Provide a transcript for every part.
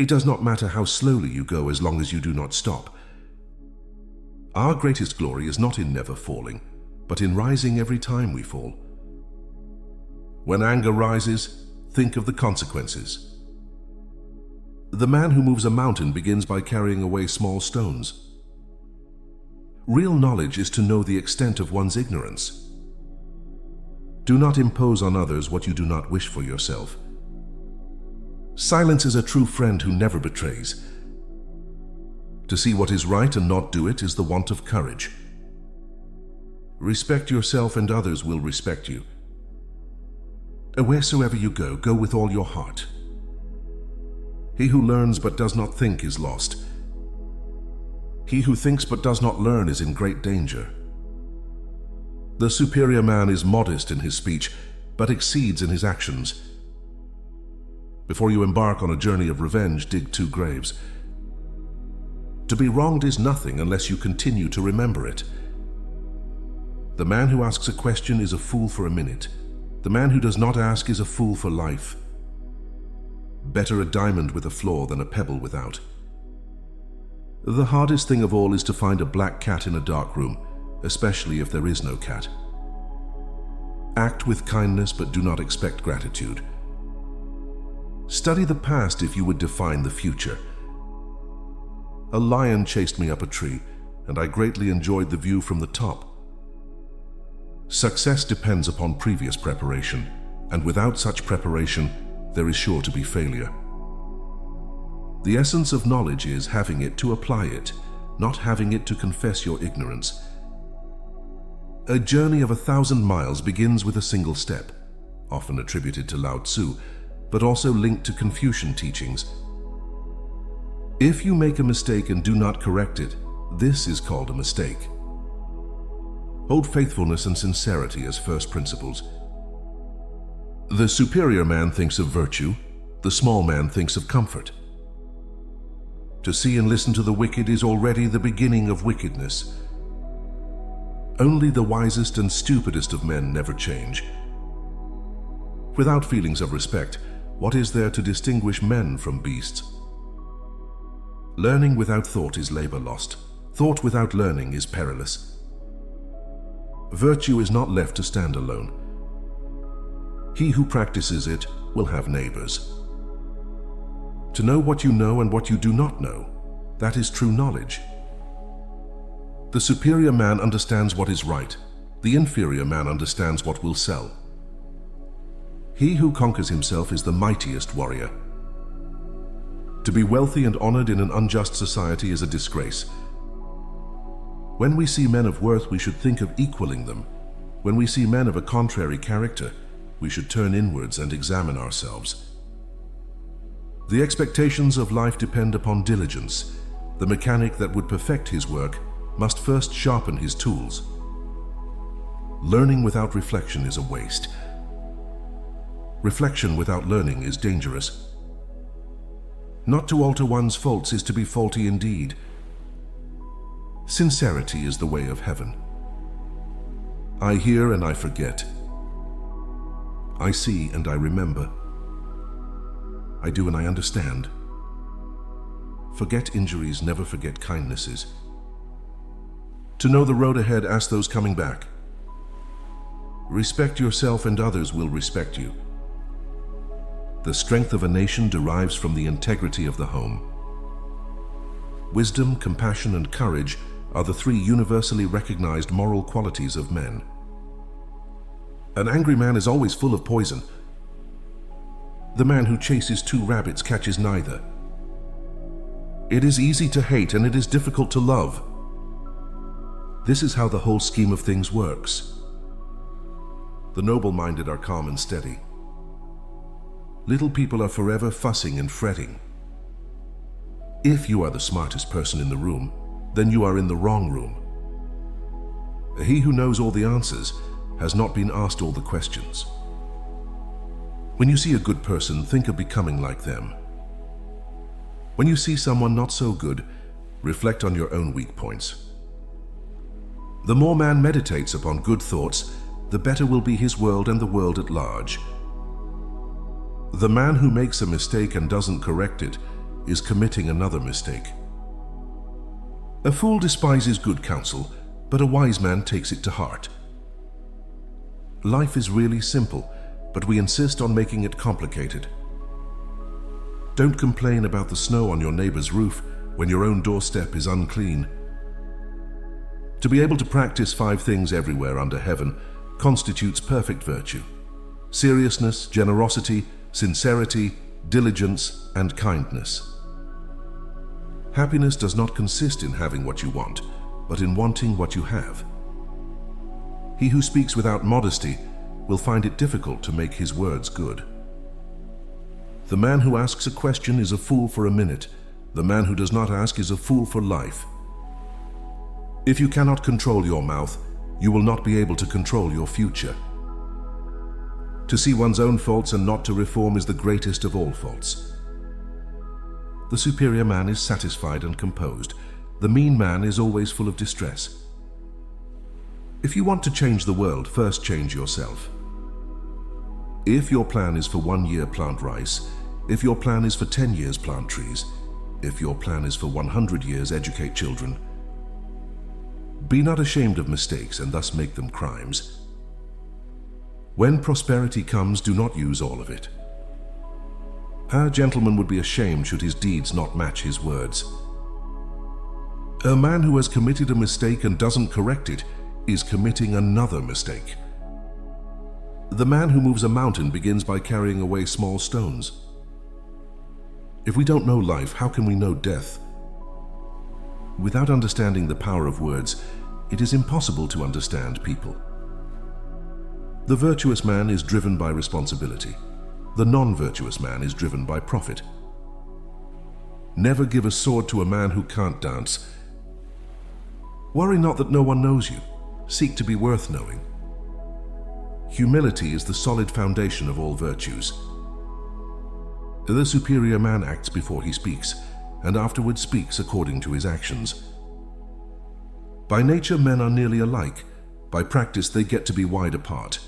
It does not matter how slowly you go as long as you do not stop. Our greatest glory is not in never falling, but in rising every time we fall. When anger rises, think of the consequences. The man who moves a mountain begins by carrying away small stones. Real knowledge is to know the extent of one's ignorance. Do not impose on others what you do not wish for yourself. Silence is a true friend who never betrays. To see what is right and not do it is the want of courage. Respect yourself and others will respect you. Wheresoever you go, go with all your heart. He who learns but does not think is lost. He who thinks but does not learn is in great danger. The superior man is modest in his speech, but exceeds in his actions. Before you embark on a journey of revenge, dig 2 graves. To be wronged is nothing unless you continue to remember it. The man who asks a question is a fool for a minute. The man who does not ask is a fool for life. Better a diamond with a flaw than a pebble without. The hardest thing of all is to find a black cat in a dark room, especially if there is no cat. Act with kindness, but do not expect gratitude. Study the past if you would define the future. A lion chased me up a tree, and I greatly enjoyed the view from the top. Success depends upon previous preparation, and without such preparation, there is sure to be failure. The essence of knowledge is having it to apply it, not having it to confess your ignorance. A journey of 1,000 miles begins with a single step, often attributed to Lao Tzu, but also linked to Confucian teachings. If you make a mistake and do not correct it, this is called a mistake. Hold faithfulness and sincerity as first principles. The superior man thinks of virtue, the small man thinks of comfort. To see and listen to the wicked is already the beginning of wickedness. Only the wisest and stupidest of men never change. Without feelings of respect, what is there to distinguish men from beasts? Learning without thought is labor lost. Thought without learning is perilous. Virtue is not left to stand alone. He who practices it will have neighbors. To know what you know and what you do not know, that is true knowledge. The superior man understands what is right. The inferior man understands what will sell. He who conquers himself is the mightiest warrior. To be wealthy and honored in an unjust society is a disgrace. When we see men of worth, we should think of equaling them. When we see men of a contrary character, we should turn inwards and examine ourselves. The expectations of life depend upon diligence. The mechanic that would perfect his work must first sharpen his tools. Learning without reflection is a waste. Reflection without learning is dangerous. Not to alter one's faults is to be faulty indeed. Sincerity is the way of heaven. I hear and I forget. I see and I remember. I do and I understand. Forget injuries, never forget kindnesses. To know the road ahead, ask those coming back. Respect yourself and others will respect you. The strength of a nation derives from the integrity of the home. Wisdom, compassion, and courage are the 3 universally recognized moral qualities of men. An angry man is always full of poison. The man who chases 2 rabbits catches neither. It is easy to hate and it is difficult to love. This is how the whole scheme of things works. The noble-minded are calm and steady. Little people are forever fussing and fretting. If you are the smartest person in the room, then you are in the wrong room. He who knows all the answers has not been asked all the questions. When you see a good person, think of becoming like them. When you see someone not so good, reflect on your own weak points. The more man meditates upon good thoughts, the better will be his world and the world at large. The man who makes a mistake and doesn't correct it is committing another mistake. A fool despises good counsel, but a wise man takes it to heart. Life is really simple, but we insist on making it complicated. Don't complain about the snow on your neighbor's roof when your own doorstep is unclean. To be able to practice 5 things everywhere under heaven constitutes perfect virtue: seriousness, generosity, sincerity, diligence, and kindness. Happiness does not consist in having what you want, but in wanting what you have. He who speaks without modesty will find it difficult to make his words good. The man who asks a question is a fool for a minute. The man who does not ask is a fool for life. If you cannot control your mouth, you will not be able to control your future. To see one's own faults and not to reform is the greatest of all faults. The superior man is satisfied and composed. The mean man is always full of distress. If you want to change the world, first change yourself. If your plan is for 1 year, plant rice. If your plan is for 10 years, plant trees. If your plan is for 100 years, educate children. Be not ashamed of mistakes and thus make them crimes. When prosperity comes, do not use all of it. A gentleman would be ashamed should his deeds not match his words. A man who has committed a mistake and doesn't correct it is committing another mistake. The man who moves a mountain begins by carrying away small stones. If we don't know life, how can we know death? Without understanding the power of words, it is impossible to understand people. The virtuous man is driven by responsibility. The non-virtuous man is driven by profit. Never give a sword to a man who can't dance. Worry not that no one knows you. Seek to be worth knowing. Humility is the solid foundation of all virtues. The superior man acts before he speaks, and afterwards speaks according to his actions. By nature, men are nearly alike. By practice, they get to be wide apart.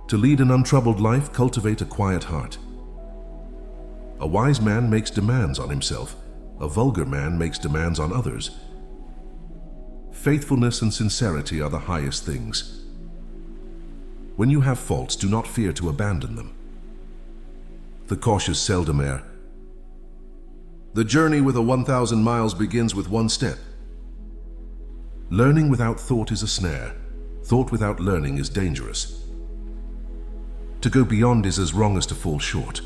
To lead an untroubled life, cultivate a quiet heart. A wise man makes demands on himself. A vulgar man makes demands on others. Faithfulness and sincerity are the highest things. When you have faults, do not fear to abandon them. The cautious seldom err. The journey with 1,000 miles begins with 1 step. Learning without thought is a snare. Thought without learning is dangerous. To go beyond is as wrong as to fall short.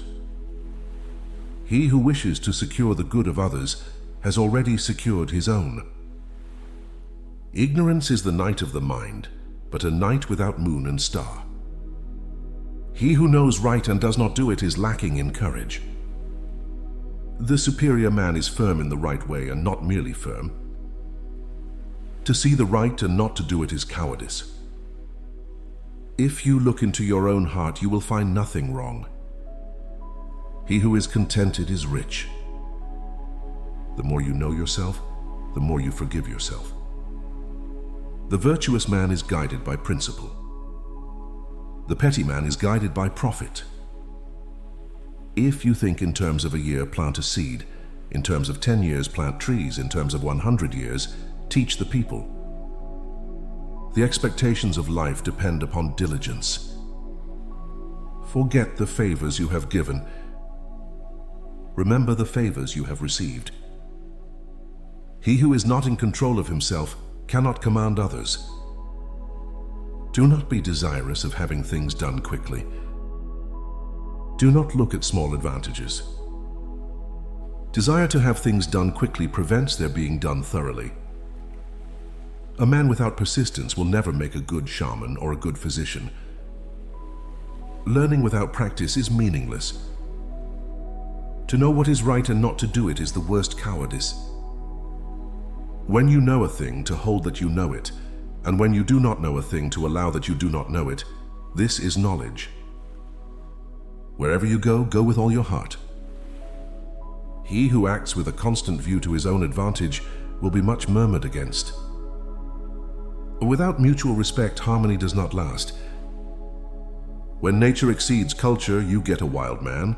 He who wishes to secure the good of others has already secured his own. Ignorance is the night of the mind, but a night without moon and star. He who knows right and does not do it is lacking in courage. The superior man is firm in the right way and not merely firm. To see the right and not to do it is cowardice. If you look into your own heart, you will find nothing wrong. He who is contented is rich. The more you know yourself, the more you forgive yourself. The virtuous man is guided by principle. The petty man is guided by profit. If you think in terms of a year, plant a seed. In terms of 10 years, plant trees. In terms of 100 years, teach the people. The expectations of life depend upon diligence. Forget the favors you have given. Remember the favors you have received. He who is not in control of himself cannot command others. Do not be desirous of having things done quickly. Do not look at small advantages. Desire to have things done quickly prevents their being done thoroughly. A man without persistence will never make a good shaman or a good physician. Learning without practice is meaningless. To know what is right and not to do it is the worst cowardice. When you know a thing, to hold that you know it, and when you do not know a thing, to allow that you do not know it, this is knowledge. Wherever you go, go with all your heart. He who acts with a constant view to his own advantage will be much murmured against. Without mutual respect, harmony does not last. When nature exceeds culture, you get a wild man.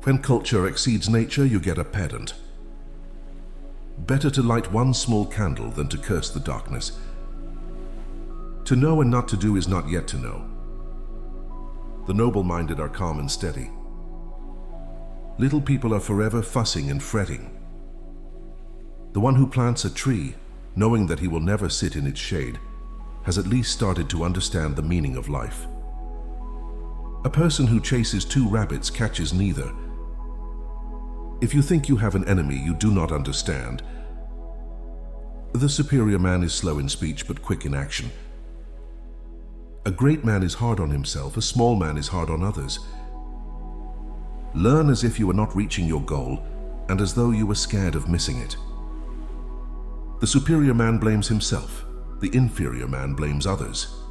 When culture exceeds nature, you get a pedant. Better to light one small candle than to curse the darkness. To know and not to do is not yet to know. The noble-minded are calm and steady. Little people are forever fussing and fretting. The one who plants a tree, knowing that he will never sit in its shade, has at least started to understand the meaning of life. A person who chases two rabbits catches neither. If you think you have an enemy you do not understand, the superior man is slow in speech but quick in action. A great man is hard on himself, a small man is hard on others. Learn as if you were not reaching your goal and as though you were scared of missing it. The superior man blames himself, the inferior man blames others.